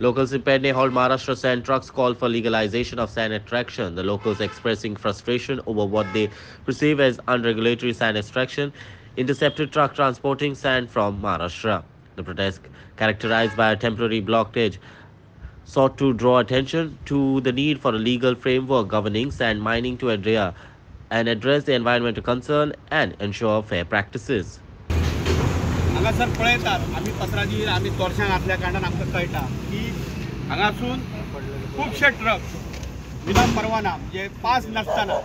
Locals in Pune hold Maharashtra sand trucks call for legalization of sand extraction. The locals expressing frustration over what they perceive as unregulatory sand extraction, intercepted truck transporting sand from Maharashtra. The protest, characterized by a temporary blockage, sought to draw attention to the need for a legal framework governing sand mining to adhere and address the environmental concern and ensure fair practices. हांगासर पळयतात आमी पत्राजी आमी तोरशां घातल्या कारणान आमकां कळटा की हांगासून खुबशे ट्रक विना परवाना म्हणजे पास नासतना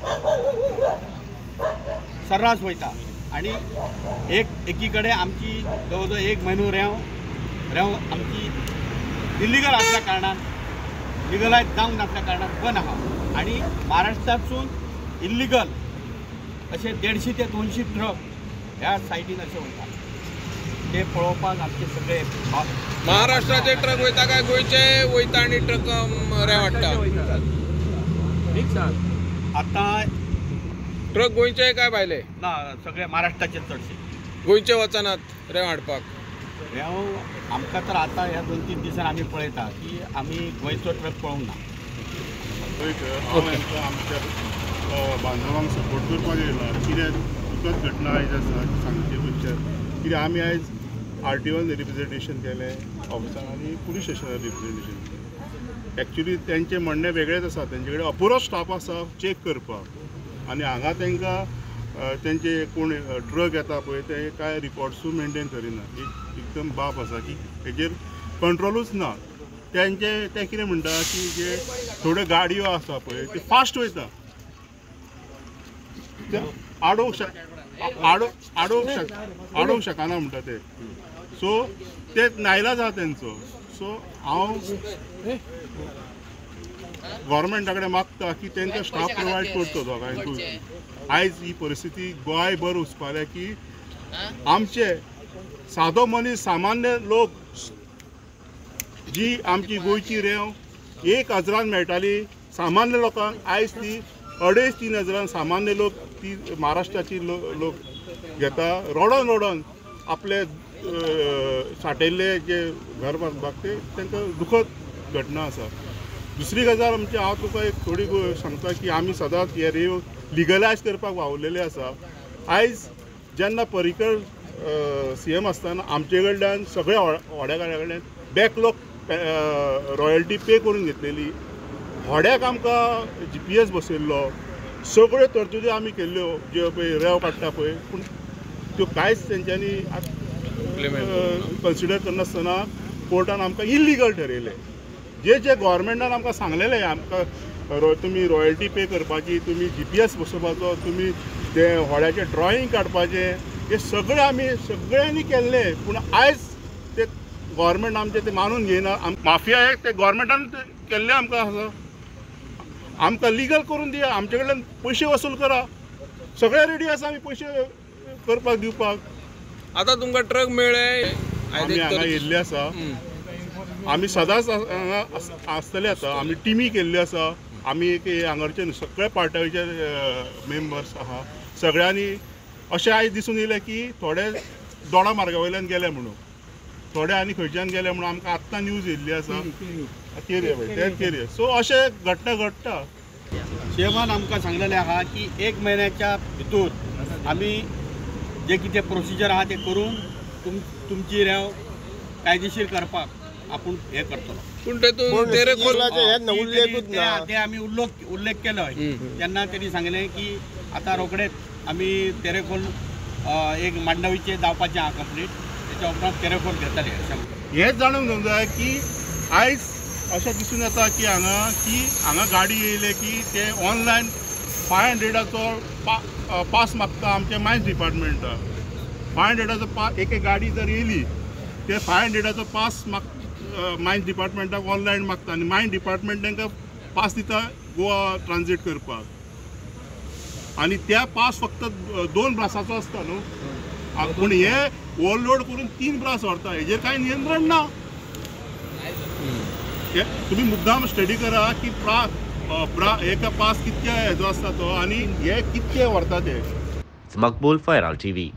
सर्रास वयता आनी एकी कडेन आमची जवळ जवळ 1 म्हयनो रेंव आमची इल्लिगल असल्या कारणान लिगलायज जावंक नासल्या कारणान बंद आहा आनी महाराष्ट्रासून इल्लिगल अशे 150 ते 200 ट्रक ह्या सायडीन अशे वयता ते पळोवपाक आमचे सगळे महाराष्ट्राचे ट्रक वयता काय गोंयचे वयता आनी ट्रक रेवाडटा आतां ट्रक गोंयचे काय भायले ना सगळे महाराष्ट्राचे चडशे गोंयचे वचनात रेवाडपाक रेंव आमकां तर आतां ह्या 2-3 दिसान आमी पळयता की आमी गोंयचो ट्रक पळोवंक ना आमच्या बांधवांक सपोर्ट करपाक येयला कितें दुखद घटना आयज आसा सांगचे खंयच्या कित्याक आमी आयज RTOन रिप्रेजेंटेशन केलें ऑफिसान आनी पुलीस स्टेशनार रिप्रेजेंटेशन केलें एक्चुली तेंचें म्हणणें वेगळेंच आसा तेंचे कडेन अपुरो स्टाफ आसा चॅक करपाक आनी हांगा तेंकां तेंचे कोण ट्रक येता पळय ते कांय रिकॉर्ड्सूय मेंटेन करिना एकदम बाब आसा की हेजेर कंट्रोलूच ना ते कितें म्हणटा की जे थोड्यो गाडयो आसा पळय ते फास्ट वयता ते आडोवंक शकना म्हणटा ते सो ते नायलाज आहा तेंचो सो हांव गव्हर्मेंटा कडेन मागता की तेंकां स्टाफ प्रोवायड करचो दोगांयकूय आयज ही परिस्थिती गोंयभर वचपाल्या की आमचे सादो मनीस सामान्य लोक जी आमची गोंयची रेंव 1000 मेळटाली सामान्य लोकांक आयज ती 2.5-3 हजारांक सामान्य लोक ती महाराष्ट्राची लोक घेता रोडोन आपले साठयल्ले जे घर बांदपाक ते तांकां दुखद घटना आसा दुसरी गजाल म्हणजे हांव तुका एक थोडी सांगता की आमी सदांच हे रेंव लिगलायज करपाक वावुरलेले आसा आयज जेन्ना पर्रीकर CM आसतना आमचे कडल्यान सगळ्या व्हड्याकाऱ्या कडल्यान बॅकलॉग रॉयल्टी पे करून घेतलेली व्हड्याक आमकां GPS बसयल्लो सगळ्यो तरतुदी आमी केल्ल्यो ज्यो पळय रेंव काडटा पळय पूण त्यो कांयच तेंच्यांनी कन्सिडर करनासतना कोर्टान आमकां इल्लिगल ठरयलें जे गव्हर्मेंटान आमकां सांगलेलें आमकां तुमी रॉयल्टी पे करपाची तुमी GPS बसोवपाचो तुमी ते व्हड्याचें ड्रॉईंग काडपाचें हे सगळें आमी सगळ्यांनी केल्लें पूण आयज ते गव्हर्मेंट आमचें ते मानून घेयना माफिया ते गव्हर्मेंटान केल्लें आमकां आसा आमकां लिगल करून दिया आमचे कडल्यान पयशे वसूल करा सगळे रेडी आसा आमी पयशे करपाक दिवपाक आतां तुमकां ट्रक मेळ्ळे आमी हांगा येयल्ले आसा आमी सदांच हांगा आसतले आतां आमी टिमी केल्ल्यो आसा आमी एक हांगाचे सगळे पार्ट्याचे मेंबर्स आहा सगळ्यांनी अशें आयज दिसून येयलें की थोडे दोडा मार्गा वयल्यान गेले म्हणून थोडे आनी खंयच्यान गेले म्हणून आमकां आत्तां न्यूज येयल्ली आसा केरियर सो अशें घटना घडटा CMन आमकां सांगलेलें आहा की 1 म्हयन्याच्या भितर आमी जे कितें प्रोसिजर आहा ते करून तुमची रेंव कायदेशीर करपाक आपूण हे करतलो पूण तेतून ते आमी उल्लेख केलो तेन्ना तेणी सांगलें की आतां रोखडेच आमी तेरेखोल एक मांडवीचें जावपाचें आहा कंप्लीट तेच्या उपरांत तेरेखोल घेतले हेंच जाणूंक घेवंक जाय की आयज अशें दिसून येता की हांगा गाडी येयले की ते ऑनलायन 500चो पास मागता आमच्या मायन्स डिपार्टमेंटाक 500चो एक गाडी जर येयली ते 500चो पास मायन्स डिपार्टमेंटाक ऑनलायन मागता आनी मायन्स डिपार्टमेंट तांकां पास दिता गोवा ट्रान्झीट करपाक आनी त्या पास फक्त 2 ब्रासाचो आसता न्हू पूण हे ओवरलोड करून 3 ब्रास व्हरता हेजेर कांय नियंत्रण ना तुम्ही मुद्दाम स्टडी करा की एका पास कितके हेजो आसता तो आनी हे कितके व्हरता ते Makbul, Fairal TV.